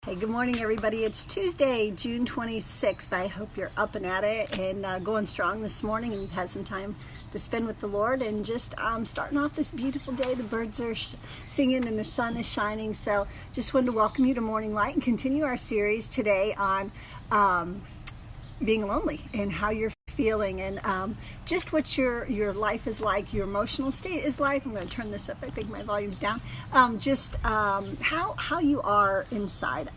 Hey, good morning, everybody. It's Tuesday, June 26th. I hope you're up and at it and going strong this morning, and you've had some time to spend with the Lord and just starting off this beautiful day. The birds are singing and the sun is shining. So just wanted to welcome you to Morning Light and continue our series today on being lonely and how you're feeling and just what your life is like, your emotional state is like. I'm going to turn this up. I think my volume's down. How you are inside.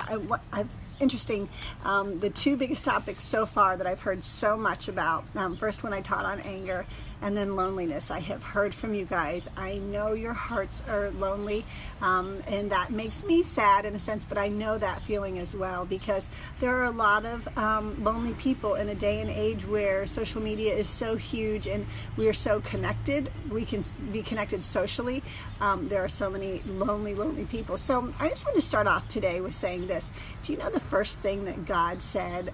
Interesting. The two biggest topics so far that I've heard so much about. First, when I taught on anger, and then loneliness. I have heard from you guys. I know your hearts are lonely, and that makes me sad in a sense, but I know that feeling as well, because there are a lot of lonely people in a day and age where social media is so huge and we are so connected. We can be connected socially. There are so many lonely people. So I just want to start off today with saying this. Do you know the first thing that God said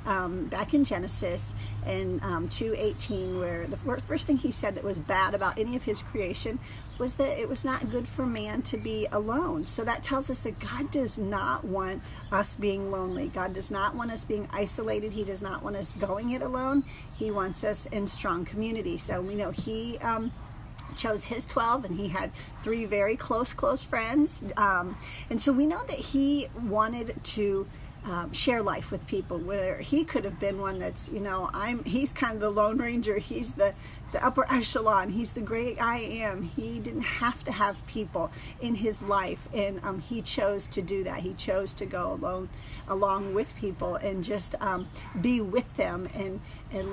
back in Genesis in 2:18, where the first thing he said that was bad about any of his creation was that it was not good for man to be alone. So that tells us that God does not want us being lonely. God does not want us being isolated. He does not want us going it alone. He wants us in strong community. So we know he chose his 12, and he had 3 very close friends. And so we know that he wanted to share life with people, where he could have been one that's, he's kind of the Lone Ranger. He's the upper echelon. He's the great I am. He didn't have to have people in his life, and he chose to do that. He chose to go along with people and just be with them and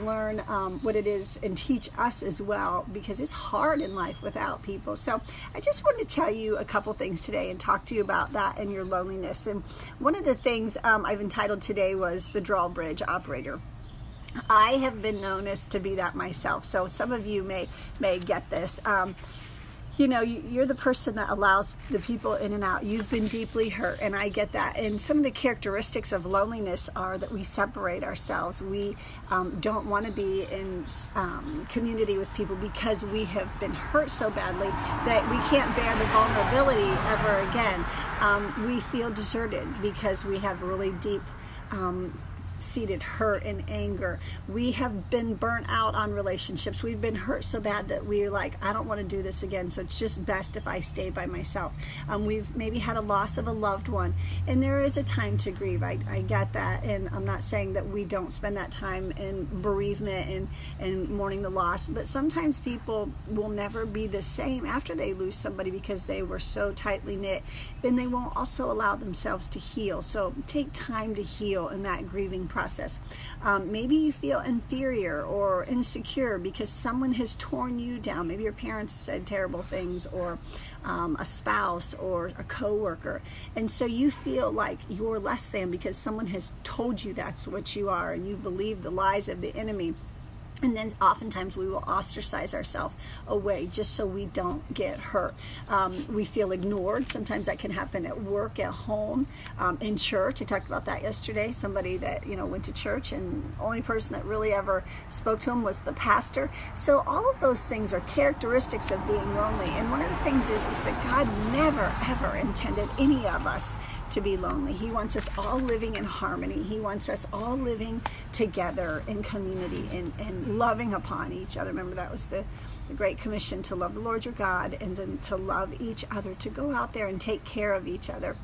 learn what it is and teach us as well, because it's hard in life without people. So I just wanted to tell you a couple things today and talk to you about that and your loneliness. And one of the things I've entitled today was the Drawbridge operator. I have been known as to be that myself, so some of you may get this. You're the person that allows the people in and out. You've been deeply hurt, and I get that. And some of the characteristics of loneliness are that we separate ourselves. We don't want to be in community with people because we have been hurt so badly that we can't bear the vulnerability ever again. We feel deserted because we have really deep seated hurt and anger. We have been burnt out on relationships. We've been hurt so bad that we're like, I don't want to do this again, so it's just best if I stay by myself. We've maybe had a loss of a loved one, and there is a time to grieve. I get that, and I'm not saying that we don't spend that time in bereavement and mourning the loss, but sometimes people will never be the same after they lose somebody because they were so tightly knit. Then they won't also allow themselves to heal. So take time to heal in that grieving process. Maybe you feel inferior or insecure because someone has torn you down. Maybe your parents said terrible things, or a spouse or a coworker, and so you feel like you're less than because someone has told you that's what you are, and you believe the lies of the enemy. And then oftentimes we will ostracize ourselves away just so we don't get hurt. We feel ignored. Sometimes that can happen at work, at home, in church. I talked about that yesterday. Somebody that went to church, and the only person that really ever spoke to him was the pastor. So all of those things are characteristics of being lonely. And one of the things is that God never, ever intended any of us to be lonely. He wants us all living in harmony. He wants us all living together in community and loving upon each other. Remember, that was the Great Commission, to love the Lord your God and then to love each other, to go out there and take care of each other.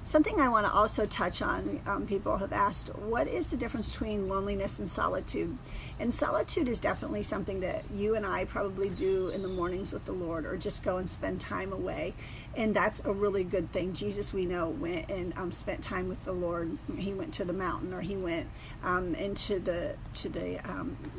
Something I want to also touch on, people have asked, what is the difference between loneliness and solitude? And solitude is definitely something that you and I probably do in the mornings with the Lord, or just go and spend time away. And that's a really good thing. Jesus, we know, went and spent time with the Lord. He went to the mountain, or he went into the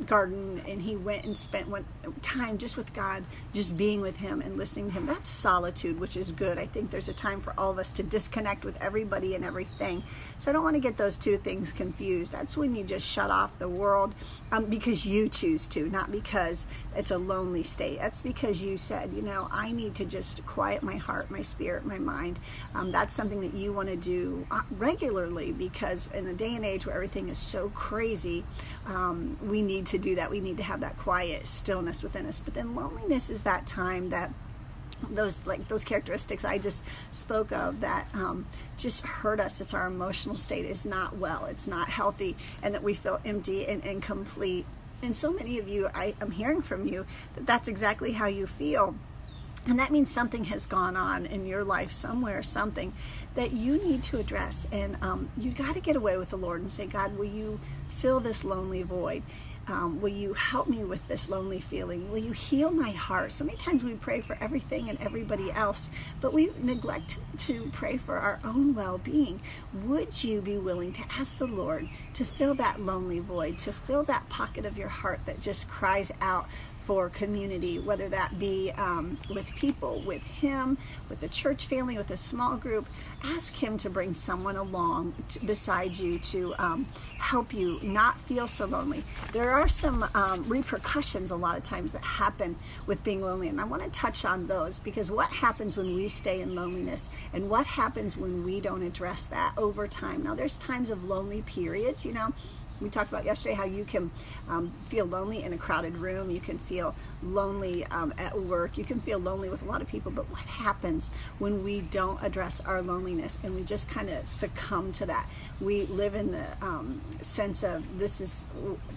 garden, and he went and spent time just with God, just being with him and listening to him. That's solitude, which is good. I think there's a time for all of us to disconnect with everybody and everything. So I don't want to get those two things confused. That's when you just shut off the world because you choose to, not because it's a lonely state. That's because you said, I need to just quiet my heart, my spirit, my mind. That's something that you want to do regularly, because in a day and age where everything is so crazy, we need to do that. We need to have that quiet stillness within us. But then loneliness is that time that those characteristics I just spoke of that just hurt us. It's our emotional state is not well, it's not healthy, and that we feel empty and incomplete. And so many of you, I'm hearing from you that that's exactly how you feel. And that means something has gone on in your life somewhere, something that you need to address. And you got to get away with the Lord and say, God, will you fill this lonely void? Will you help me with this lonely feeling? Will you heal my heart? So many times we pray for everything and everybody else, but we neglect to pray for our own well-being. Would you be willing to ask the Lord to fill that lonely void, to fill that pocket of your heart that just cries out for community, whether that be with people, with Him, with the church family, with a small group? Ask Him to bring someone along beside you to help you not feel so lonely. There are some repercussions a lot of times that happen with being lonely, and I want to touch on those, because what happens when we stay in loneliness and what happens when we don't address that over time. Now, there's times of lonely periods, we talked about yesterday how you can feel lonely in a crowded room. You can feel lonely at work. You can feel lonely with a lot of people. But what happens when we don't address our loneliness and we just kind of succumb to that? We live in the sense of this is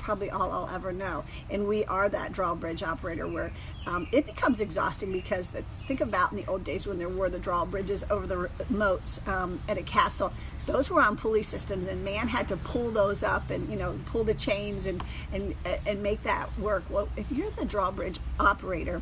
probably all I'll ever know. And we are that drawbridge operator where it becomes exhausting, because think about in the old days when there were the drawbridges over the moats at a castle. Those were on pulley systems, and man had to pull those up and pull the chains and make that work. Well, if you're the drawbridge operator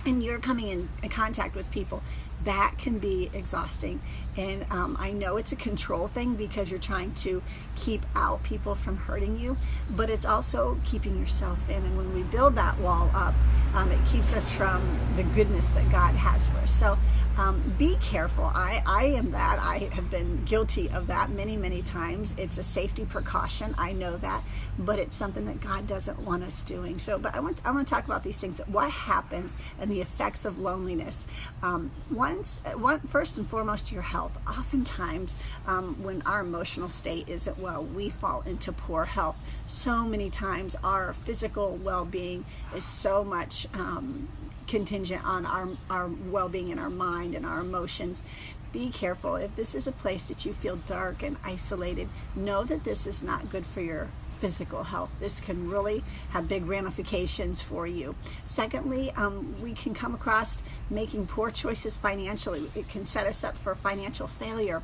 and you're coming in contact with people, that can be exhausting. And I know it's a control thing because you're trying to keep out people from hurting you, but it's also keeping yourself in. And when we build that wall up, it keeps us from the goodness that God has for us. So be careful. I am that. I have been guilty of that many, many times. It's a safety precaution. I know that, but it's something that God doesn't want us doing. So, but I want to talk about these things, that what happens and the effects of loneliness. First and foremost, your health. Oftentimes, when our emotional state isn't well, we fall into poor health. So many times, our physical well-being is so much contingent on our well-being in our mind and our emotions. Be careful. If this is a place that you feel dark and isolated, know that this is not good for your physical health. This can really have big ramifications for you. Secondly, we can come across making poor choices financially. It can set us up for financial failure.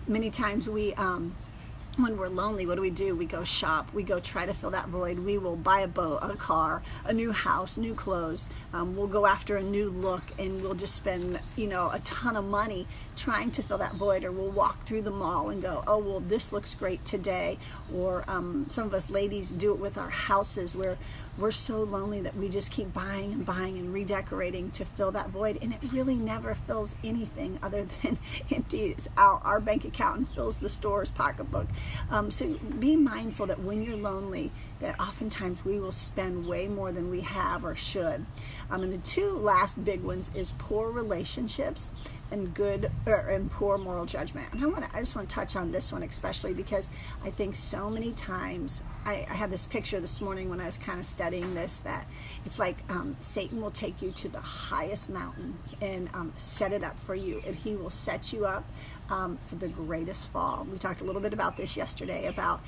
Many times when we're lonely, what do? We go shop. We go try to fill that void. We will buy a boat, a car, a new house, new clothes. We'll go after a new look, and we'll just spend, a ton of money trying to fill that void. Or we'll walk through the mall and go, oh, well, this looks great today. Or some of us ladies do it with our houses, where we're so lonely that we just keep buying and redecorating to fill that void, and it really never fills anything other than empties out our bank account and fills the store's pocketbook. So be mindful that when you're lonely, that oftentimes we will spend way more than we have or should. And the two last big ones is poor relationships and poor moral judgment. And I just want to touch on this one especially, because I think so many times, I had this picture this morning when I was kind of studying this, that it's like Satan will take you to the highest mountain and set it up for you, and he will set you up for the greatest fall. We talked a little bit about this yesterday, about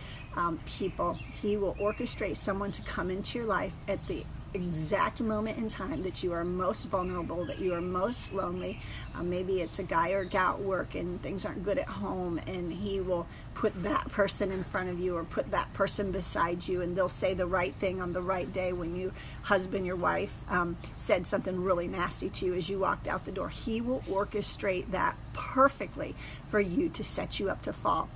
people. He will orchestrate someone to come into your life at the exact moment in time that you are most vulnerable, that you are most lonely. Maybe it's a guy or a gal at work and things aren't good at home, and he will put that person in front of you or put that person beside you, and they'll say the right thing on the right day when your husband, your wife said something really nasty to you as you walked out the door. He will orchestrate that perfectly for you to set you up to fall.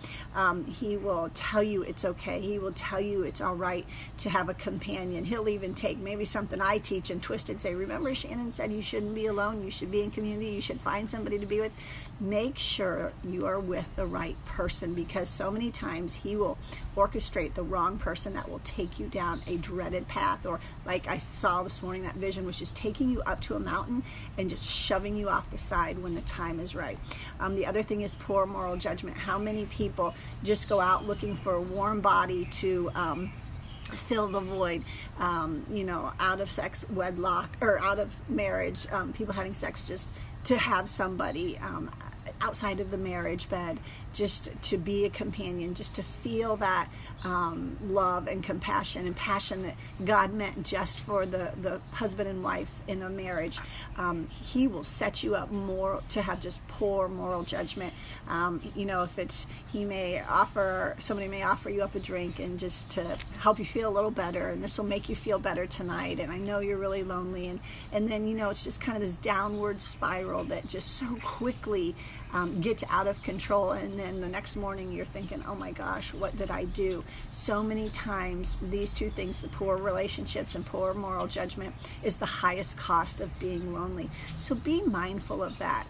He will tell you it's okay. He will tell you it's all right to have a companion. He'll even take maybe something I teach and twist it and say, remember Shannon said you shouldn't be alone, you should be in community, you should find somebody to be with. Make sure you are with the right person, because so many times he will orchestrate the wrong person that will take you down a dreaded path, or like I saw this morning, that vision was just taking you up to a mountain and just shoving you off the side when the time is right. The other thing is poor moral judgment. How many people just go out looking for a warm body to fill the void, out of sex, wedlock, or out of marriage, people having sex just to have somebody outside of the marriage bed, just to be a companion, just to feel that love and compassion and passion that God meant just for the husband and wife in a marriage. He will set you up more to have just poor moral judgment. If it's, somebody may offer you up a drink and just to help you feel a little better, and this will make you feel better tonight, and I know you're really lonely, and then it's just kind of this downward spiral that just so quickly gets out of control, and then the next morning you're thinking, oh my gosh, what did I do? So many times these two things, the poor relationships and poor moral judgment, is the highest cost of being lonely. So be mindful of that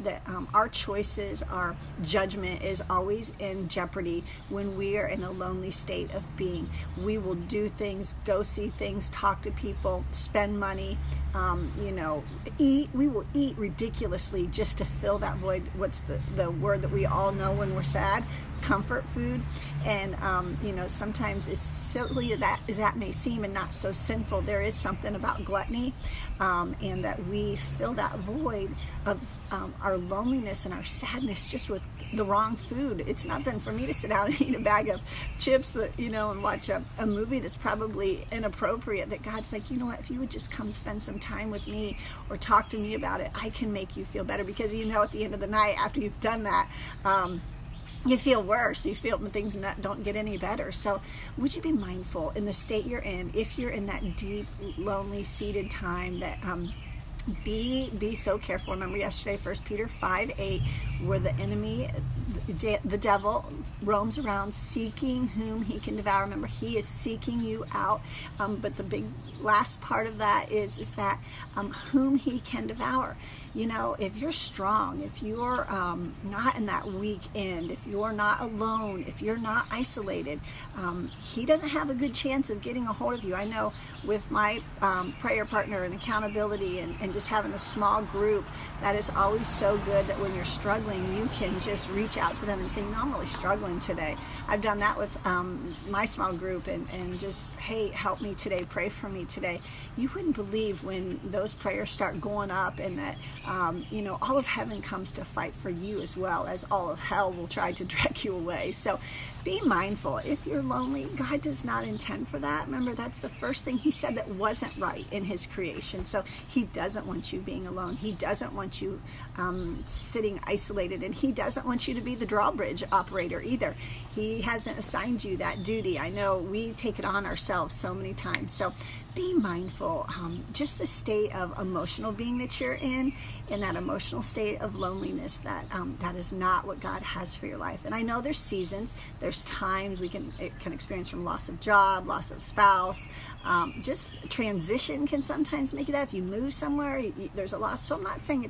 our choices, our judgment is always in jeopardy when we are in a lonely state of being. We will do things, go see things, talk to people, spend money, eat. We will eat ridiculously just to fill that void. What's the word that we all know when we're sad? Comfort food. And sometimes, as silly as that may seem and not so sinful, there is something about gluttony, and that we fill that void of our loneliness and our sadness just with the wrong food. It's nothing for me to sit down and eat a bag of chips and watch a movie that's probably inappropriate, that God's like, you know what, if you would just come spend some time with me or talk to me about it, I can make you feel better. Because at the end of the night, after you've done that, you feel worse. You feel things that don't get any better. So would you be mindful in the state you're in, if you're in that deep, lonely, seated time, that be so careful. Remember yesterday, 1 Peter 5:8, where the enemy, the devil, roams around seeking whom he can devour. Remember, he is seeking you out. But the big last part of that is that whom he can devour. If you're strong, if you're not in that weak end, if you're not alone, if you're not isolated, he doesn't have a good chance of getting a hold of you. I know with my prayer partner and accountability and just having a small group, that is always so good, that when you're struggling, you can just reach out to them and say, I'm really struggling today. I've done that with my small group, and just, hey, help me today, pray for me today. You wouldn't believe when those prayers start going up, and that all of heaven comes to fight for you, as well as all of hell will try to drag you away. So be mindful. If you're lonely, God does not intend for that. Remember, that's the first thing he said that wasn't right in his creation. So he doesn't want you being alone. He doesn't want you sitting isolated, and he doesn't want you to be the drawbridge operator either. He hasn't assigned you that duty. I know we take it on ourselves so many times. So be mindful, just the state of emotional being that you're in that emotional state of loneliness, that is not what God has for your life. And I know there's seasons, there's times it can experience from loss of job, loss of spouse, just transition can sometimes make it that. If you move somewhere, there's a loss. So I'm not saying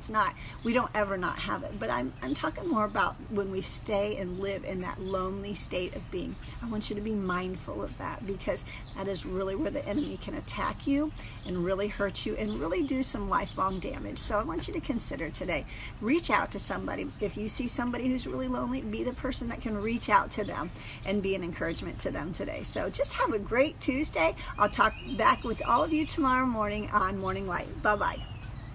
we don't ever not have it, but I'm talking more about when we stay and live in that lonely state of being. I want you to be mindful of that, because that is really where the enemy can attack you and really hurt you and really do some lifelong damage. So I want you to consider today, reach out to somebody. If you see somebody who's really lonely, be the person that can reach out to them and be an encouragement to them today. So just have a great Tuesday. I'll talk back with all of you tomorrow morning on Morning Light. Bye-bye.